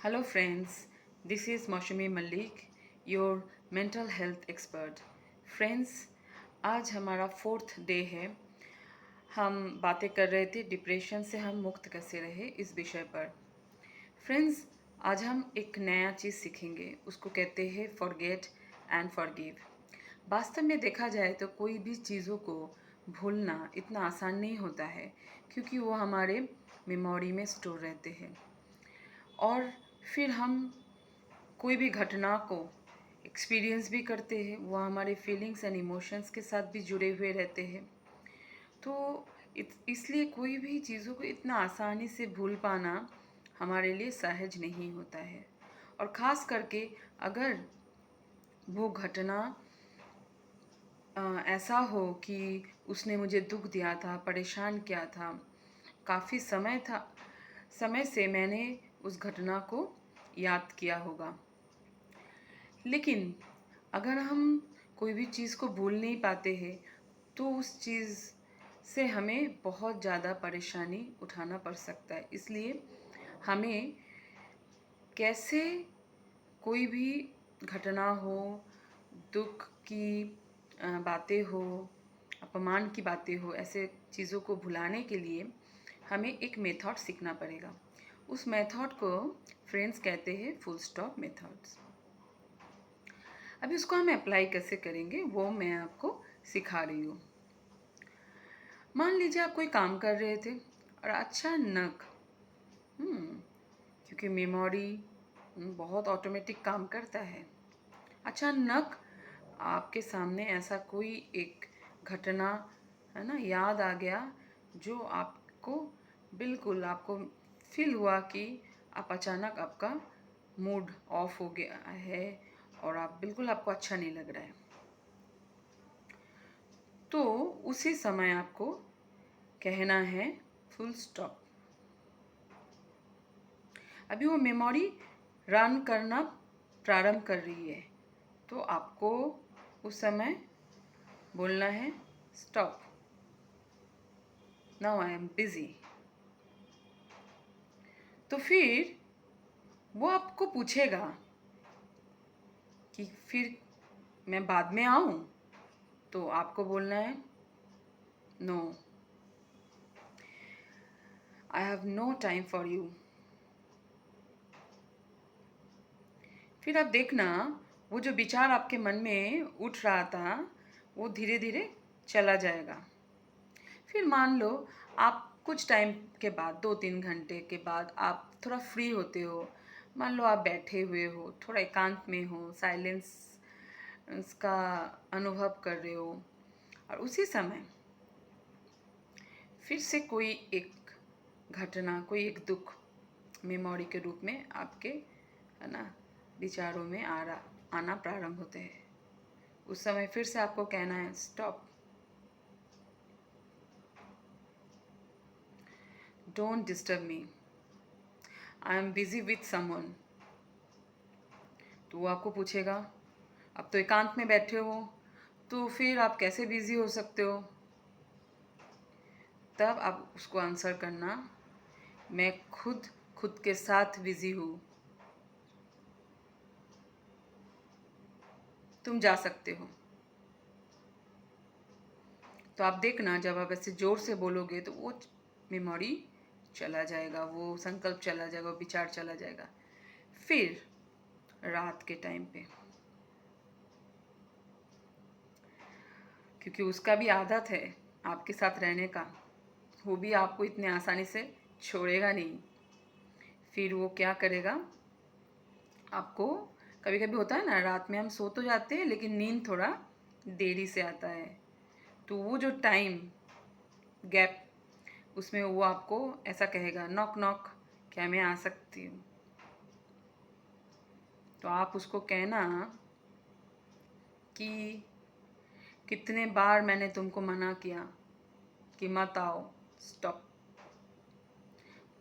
Hello friends, this is Maushumi Malik, your mental health expert. Friends, आज हमारा 4th day है। हम बातें कर रहे थे डिप्रेशन से हम मुक्त कैसे रहे इस विषय पर। फ्रेंड्स, आज हम एक नया चीज़ सीखेंगे, उसको कहते हैं फॉरगेट एंड फॉरगिव। वास्तव में देखा जाए तो कोई भी चीज़ों को भूलना इतना आसान नहीं होता है, क्योंकि वो हमारे मेमोरी में स्टोर रहते हैं। और फिर हम कोई भी घटना को एक्सपीरियंस भी करते हैं, वो हमारे फीलिंग्स एंड इमोशंस के साथ भी जुड़े हुए रहते हैं। तो इसलिए कोई भी चीज़ों को इतना आसानी से भूल पाना हमारे लिए सहज नहीं होता है। और ख़ास करके अगर वो घटना ऐसा हो कि उसने मुझे दुख दिया था, परेशान किया था, काफ़ी समय से मैंने उस घटना को याद किया होगा। लेकिन अगर हम कोई भी चीज़ को भूल नहीं पाते हैं तो उस चीज़ से हमें बहुत ज़्यादा परेशानी उठाना पड़ सकता है। इसलिए हमें कैसे कोई भी घटना हो, दुख की बातें हो, अपमान की बातें हो, ऐसे चीज़ों को भुलाने के लिए हमें एक मेथड सीखना पड़ेगा। उस मेथड को फ्रेंड्स कहते हैं फुल स्टॉप मेथड्स। अभी उसको हम अप्लाई कैसे करेंगे वो मैं आपको सिखा रही हूँ। मान लीजिए आप कोई काम कर रहे थे और अचानक क्योंकि मेमोरी बहुत ऑटोमेटिक काम करता है, अचानक आपके सामने ऐसा कोई एक घटना है ना याद आ गया, जो आपको बिल्कुल आपको फील हुआ कि आप अचानक आपका मूड ऑफ हो गया है और आप बिल्कुल आपको अच्छा नहीं लग रहा है। तो उसी समय आपको कहना है फुल स्टॉप। अभी वो मेमोरी रन करना प्रारंभ कर रही है, तो आपको उस समय बोलना है stop, now I am busy. तो फिर वो आपको पूछेगा कि फिर मैं बाद में आऊँ, तो आपको बोलना है no, I have no time for you. फिर आप देखना वो जो विचार आपके मन में उठ रहा था वो धीरे धीरे चला जाएगा। फिर मान लो आप कुछ टाइम के बाद 2-3 घंटे के बाद आप थोड़ा फ्री होते हो, मान लो आप बैठे हुए हो, थोड़ा एकांत में हो, साइलेंस का अनुभव कर रहे हो, और उसी समय फिर से कोई एक घटना, कोई एक दुख मेमोरी के रूप में आपके है ना विचारों में आना प्रारंभ होते हैं। उस समय फिर से आपको कहना है stop, don't disturb me, I am busy with someone. तो वो आपको पूछेगा, अब तो एकांत में बैठे हो, तो फिर आप कैसे बिजी हो सकते हो? तब आप उसको आंसर करना, मैं खुद के साथ बिजी हूँ, तुम जा सकते हो। तो आप देखना जब आप ऐसे ज़ोर से बोलोगे तो वो मेमोरी चला जाएगा, वो संकल्प चला जाएगा, वो विचार चला जाएगा। फिर रात के टाइम पे, क्योंकि उसका भी आदत है आपके साथ रहने का, वो भी आपको इतने आसानी से छोड़ेगा नहीं। फिर वो क्या करेगा, आपको कभी कभी होता है ना, रात में हम सो तो जाते हैं लेकिन नींद थोड़ा देरी से आता है, तो वो जो टाइम गैप, उसमें वो आपको ऐसा कहेगा, नॉक नॉक, क्या मैं आ सकती हूँ? तो आप उसको कहना कि कितने बार मैंने तुमको मना किया कि मत आओ, स्टॉप।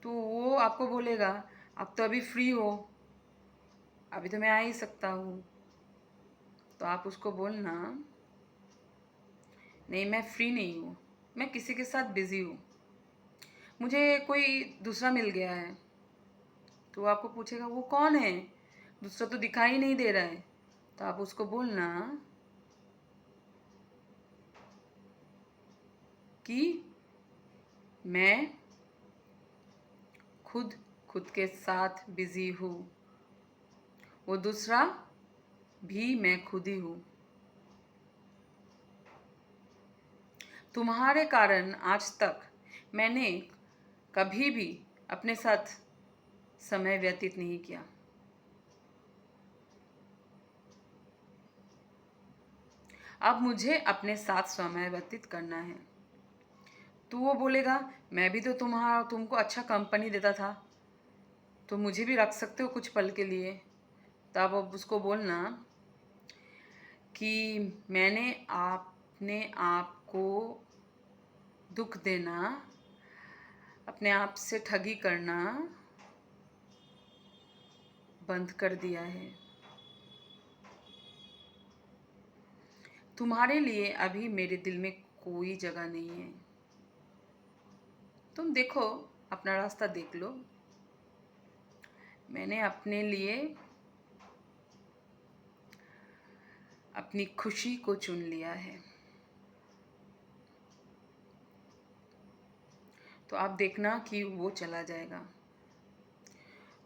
तो वो आपको बोलेगा, अब तो अभी फ्री हो, अभी तो मैं आ ही सकता हूँ। तो आप उसको बोलना, नहीं मैं फ्री नहीं हूँ, मैं किसी के साथ बिज़ी हूँ, मुझे कोई दूसरा मिल गया है, तो वो आपको पूछेगा वो कौन है, दूसरा तो दिखाई नहीं दे रहा है। तो आप उसको बोलना कि मैं खुद के साथ बिजी हूँ, वो दूसरा भी मैं खुद ही हूँ। तुम्हारे कारण आज तक मैंने कभी भी अपने साथ समय व्यतीत नहीं किया। अब मुझे अपने साथ समय व्यतीत करना है। तो वो बोलेगा मैं भी तो तुमको अच्छा कंपनी देता था, तो मुझे भी रख सकते हो कुछ पल के लिए। तब अब उसको बोलना कि मैंने अपने आप को दुख देना, अपने आप से ठगी करना बंद कर दिया है। तुम्हारे लिए अभी मेरे दिल में कोई जगह नहीं है। तुम देखो, अपना रास्ता देख लो। मैंने अपने लिए अपनी खुशी को चुन लिया है। तो आप देखना कि वो चला जाएगा।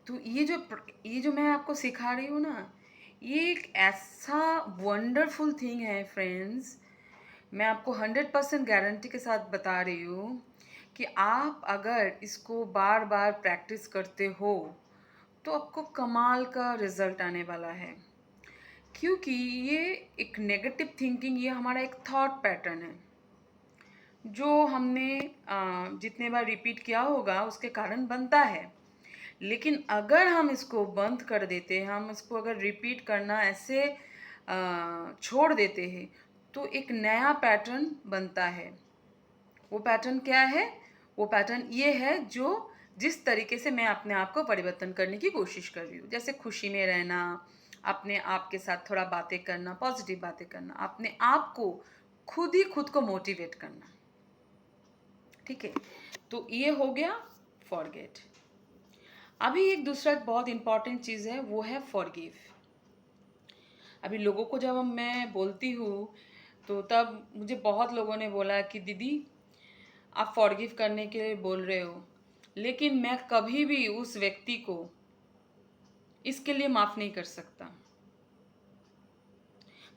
तो ये जो मैं आपको सिखा रही हूँ ना, ये एक ऐसा वंडरफुल थिंग है फ्रेंड्स। मैं आपको 100% गारंटी के साथ बता रही हूँ कि आप अगर इसको बार बार प्रैक्टिस करते हो तो आपको कमाल का रिजल्ट आने वाला है। क्योंकि ये एक नेगेटिव थिंकिंग, ये हमारा एक थॉट पैटर्न है जो हमने जितने बार रिपीट किया होगा उसके कारण बनता है। लेकिन अगर हम इसको बंद कर देते हैं, हम इसको अगर रिपीट करना ऐसे छोड़ देते हैं, तो एक नया पैटर्न बनता है। वो पैटर्न क्या है? वो पैटर्न ये है जो जिस तरीके से मैं अपने आप को परिवर्तन करने की कोशिश कर रही हूँ, जैसे खुशी में रहना, अपने आप के साथ थोड़ा बातें करना, पॉजिटिव बातें करना, अपने आप को खुद को मोटिवेट करना। ठीक है, तो ये हो गया फॉरगेट। अभी एक दूसरा बहुत इंपॉर्टेंट चीज़ है, वो है फॉरगिव। अभी लोगों को जब मैं बोलती हूँ तो तब मुझे बहुत लोगों ने बोला कि दीदी आप फॉरगिव करने के लिए बोल रहे हो, लेकिन मैं कभी भी उस व्यक्ति को इसके लिए माफ़ नहीं कर सकता।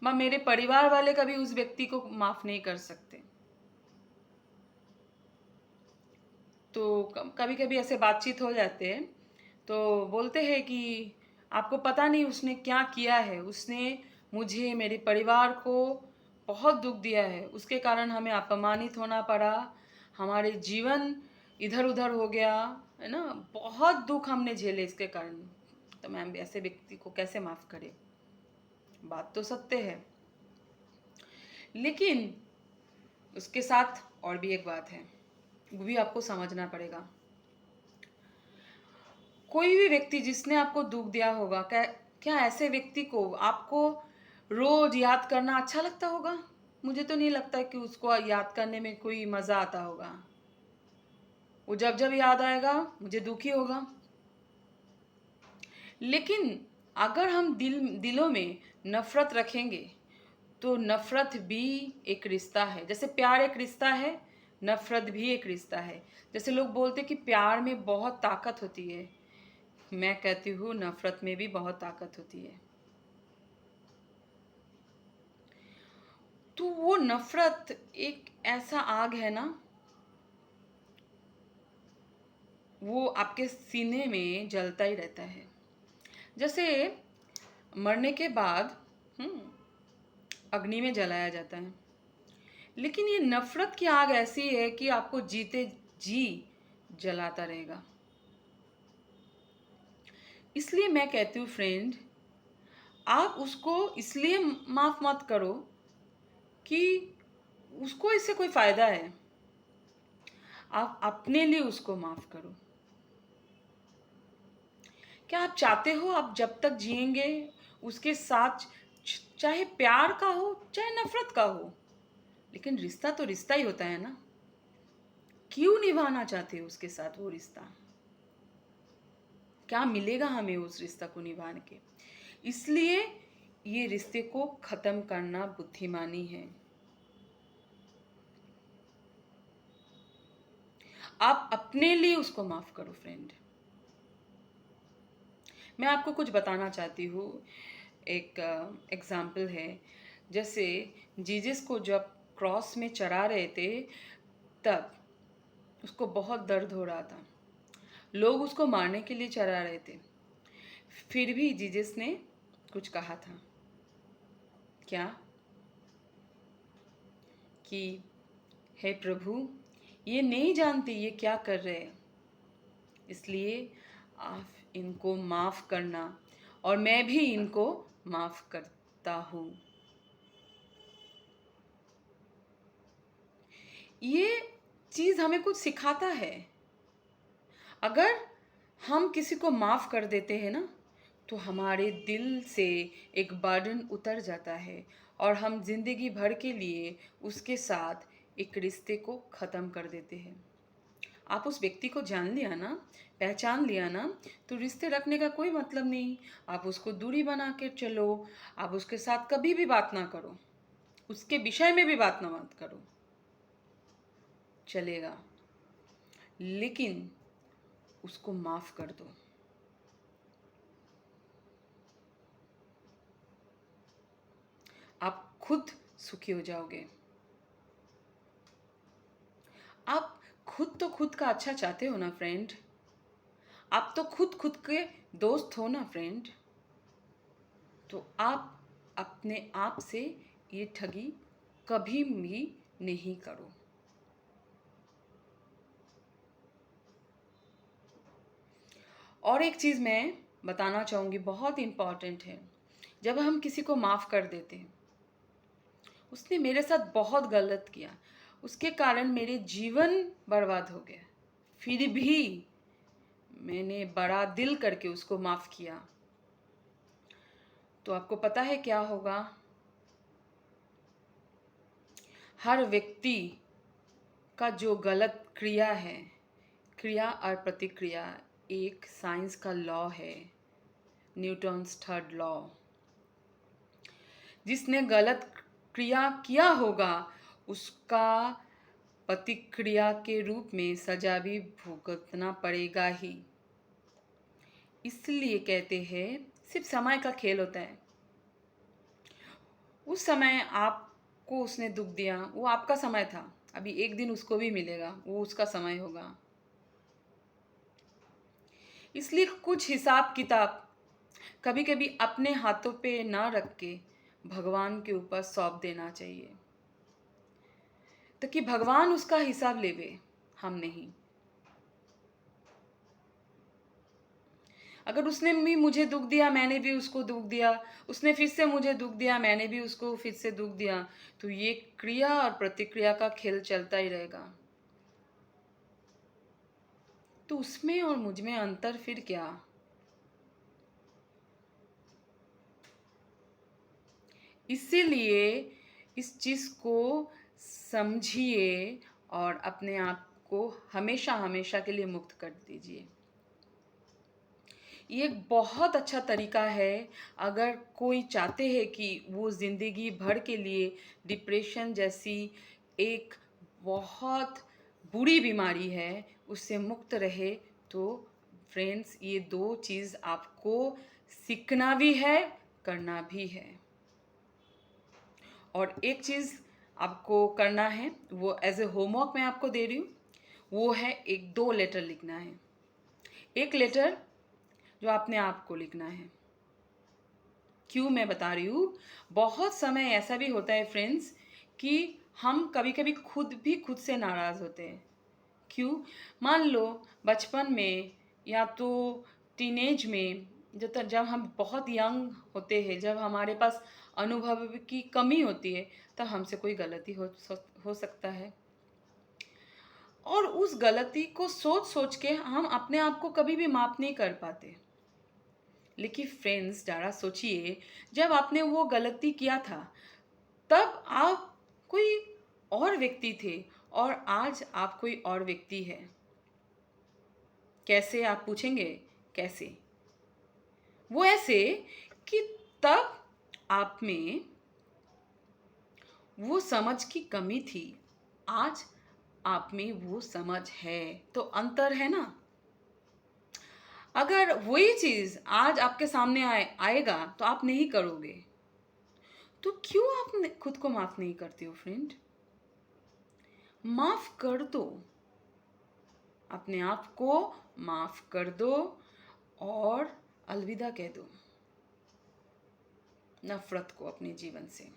मैं मेरे परिवार वाले कभी उस व्यक्ति को माफ़ नहीं कर सकते। तो कभी कभी ऐसे बातचीत हो जाते हैं तो बोलते हैं कि आपको पता नहीं उसने क्या किया है, उसने मुझे, मेरे परिवार को बहुत दुख दिया है, उसके कारण हमें अपमानित होना पड़ा, हमारे जीवन इधर उधर हो गया है ना, बहुत दुख हमने झेले इसके कारण। तो मैम ऐसे व्यक्ति को कैसे माफ़ करें? बात तो सत्य है, लेकिन उसके साथ और भी एक बात है, वो भी आपको समझना पड़ेगा। कोई भी व्यक्ति जिसने आपको दुख दिया होगा, क्या ऐसे व्यक्ति को आपको रोज याद करना अच्छा लगता होगा? मुझे तो नहीं लगता कि उसको याद करने में कोई मज़ा आता होगा। वो जब जब याद आएगा मुझे दुख ही होगा। लेकिन अगर हम दिलों में नफरत रखेंगे तो नफरत भी एक रिश्ता है। जैसे प्यार एक रिश्ता है, नफरत भी एक रिश्ता है। जैसे लोग बोलते कि प्यार में बहुत ताकत होती है, मैं कहती हूँ नफरत में भी बहुत ताकत होती है। तो वो नफरत एक ऐसा आग है ना, वो आपके सीने में जलता ही रहता है। जैसे मरने के बाद अग्नि में जलाया जाता है, लेकिन ये नफरत की आग ऐसी है कि आपको जीते जी जलाता रहेगा। इसलिए मैं कहती हूँ फ्रेंड, आप उसको इसलिए माफ़ मत करो कि उसको इससे कोई फ़ायदा है, आप अपने लिए उसको माफ़ करो। क्या आप चाहते हो आप जब तक जिएंगे उसके साथ, चाहे प्यार का हो चाहे नफरत का हो, लेकिन रिश्ता तो रिश्ता ही होता है ना? क्यों निभाना चाहते हो उसके साथ वो रिश्ता? क्या मिलेगा हमें उस रिश्ता को निभाने के। इसलिए ये रिश्ते को ख़त्म करना बुद्धिमानी है। आप अपने लिए उसको माफ़ करो फ्रेंड। मैं आपको कुछ बताना चाहती हूँ। एक एग्ज़ाम्पल है, जैसे जीसस को जब क्रॉस में चढ़ा रहे थे, तब उसको बहुत दर्द हो रहा था। लोग उसको मारने के लिए चढ़ा रहे थे, फिर भी जीसस ने कुछ कहा था। क्या? कि हे प्रभु, ये नहीं जानते ये क्या कर रहे हैं, इसलिए आप इनको माफ़ करना और मैं भी इनको माफ़ करता हूँ। ये चीज़ हमें कुछ सिखाता है। अगर हम किसी को माफ़ कर देते हैं ना, तो हमारे दिल से एक बर्डन उतर जाता है और हम ज़िंदगी भर के लिए उसके साथ एक रिश्ते को ख़त्म कर देते हैं। आप उस व्यक्ति को जान लिया ना, पहचान लिया ना, तो रिश्ते रखने का कोई मतलब नहीं। आप उसको दूरी बना के चलो, आप उसके साथ कभी भी बात ना करो, उसके विषय में भी बात ना मत करो, चलेगा, लेकिन उसको माफ़ कर दो। आप खुद सुखी हो जाओगे। आप खुद तो खुद का अच्छा चाहते हो ना फ्रेंड। आप तो खुद खुद के दोस्त हो ना फ्रेंड। तो आप अपने आप से ये ठगी कभी भी नहीं करो। और एक चीज़ मैं बताना चाहूँगी, बहुत इम्पॉर्टेंट है। जब हम किसी को माफ़ कर देते हैं, उसने मेरे साथ बहुत गलत किया, उसके कारण मेरे जीवन बर्बाद हो गया, फिर भी मैंने बड़ा दिल करके उसको माफ़ किया, तो आपको पता है क्या होगा? हर व्यक्ति का जो गलत क्रिया है, क्रिया और प्रतिक्रिया एक साइंस का लॉ है, न्यूटन्स थर्ड लॉ। जिसने गलत क्रिया किया होगा, उसका प्रतिक्रिया के रूप में सजा भी भुगतना पड़ेगा ही। इसलिए कहते हैं सिर्फ समय का खेल होता है। उस समय आपको उसने दुख दिया, वो आपका समय था, अभी एक दिन उसको भी मिलेगा, वो उसका समय होगा। इसलिए कुछ हिसाब किताब कभी कभी अपने हाथों पे ना रख के भगवान के ऊपर सौंप देना चाहिए, ताकि भगवान उसका हिसाब लेवे, हम नहीं। अगर उसने भी मुझे दुख दिया, मैंने भी उसको दुख दिया, उसने फिर से मुझे दुख दिया, मैंने भी उसको फिर से दुख दिया, तो ये क्रिया और प्रतिक्रिया का खेल चलता ही रहेगा। तो उसमें और मुझ में अंतर फिर क्या? इसीलिए इस चीज़ को समझिए और अपने आप को हमेशा हमेशा के लिए मुक्त कर दीजिए। ये एक बहुत अच्छा तरीका है। अगर कोई चाहते हैं कि वो ज़िंदगी भर के लिए डिप्रेशन जैसी एक बहुत बुरी बीमारी है, उससे मुक्त रहे, तो फ्रेंड्स ये दो चीज़ आपको सीखना भी है, करना भी है। और एक चीज़ आपको करना है, वो एज ए होमवर्क मैं आपको दे रही हूँ, वो है एक 2 लेटर लिखना है। एक लेटर जो आपने आप को लिखना है। क्यों मैं बता रही हूँ? बहुत समय ऐसा भी होता है फ्रेंड्स कि हम कभी कभी खुद भी खुद से नाराज़ होते हैं। क्यों? मान लो बचपन में या तो टीनेज में, जब हम बहुत यंग होते हैं, जब हमारे पास अनुभव की कमी होती है, तब हमसे कोई गलती हो सकता है, और उस गलती को सोच सोच के हम अपने आप को कभी भी माफ़ नहीं कर पाते। लेकिन फ्रेंड्स ज़रा सोचिए, जब आपने वो गलती किया था, तब आप कोई और व्यक्ति थे और आज आप कोई और व्यक्ति है। कैसे? आप पूछेंगे कैसे? वो ऐसे कि तब आप में वो समझ की कमी थी, आज आप में वो समझ है। तो अंतर है ना? अगर वही चीज़ आज आपके सामने आएगा तो आप नहीं करोगे। तो क्यों आप खुद को माफ़ नहीं करते हो फ्रेंड? माफ़ कर दो। अपने आप को माफ़ कर दो और अलविदा कह दो नफ़रत को अपने जीवन से,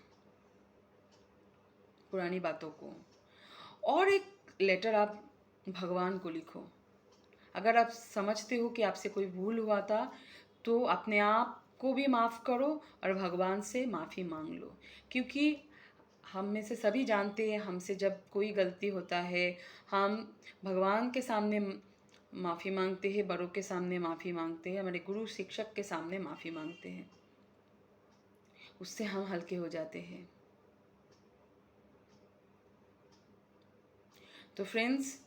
पुरानी बातों को। और एक लेटर आप भगवान को लिखो। अगर आप समझते हो कि आपसे कोई भूल हुआ था, तो अपने आप को भी माफ़ करो और भगवान से माफ़ी मांग लो। क्योंकि हम में से सभी जानते हैं, हमसे जब कोई गलती होता है, हम भगवान के सामने माफ़ी मांगते हैं, बड़ों के सामने माफ़ी मांगते हैं, हमारे गुरु शिक्षक के सामने माफ़ी मांगते हैं। उससे हम हल्के हो जाते हैं। तो फ्रेंड्स,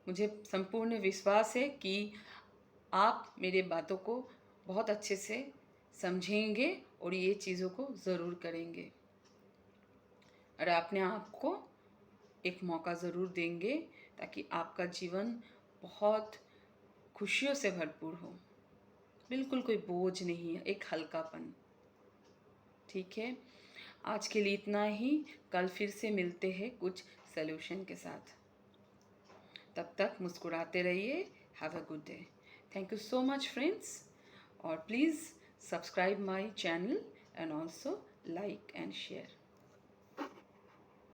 मुझे संपूर्ण विश्वास है कि आप मेरे बातों को बहुत अच्छे से समझेंगे और ये चीज़ों को ज़रूर करेंगे और अपने आप को एक मौका ज़रूर देंगे, ताकि आपका जीवन बहुत खुशियों से भरपूर हो। बिल्कुल कोई बोझ नहीं है, एक हल्कापन। ठीक है, आज के लिए इतना ही। कल फिर से मिलते हैं कुछ सॉल्यूशन के साथ। तब तक मुस्कुराते रहिए। Have a good day. Thank you so much friends, और please subscribe my channel and also like and share.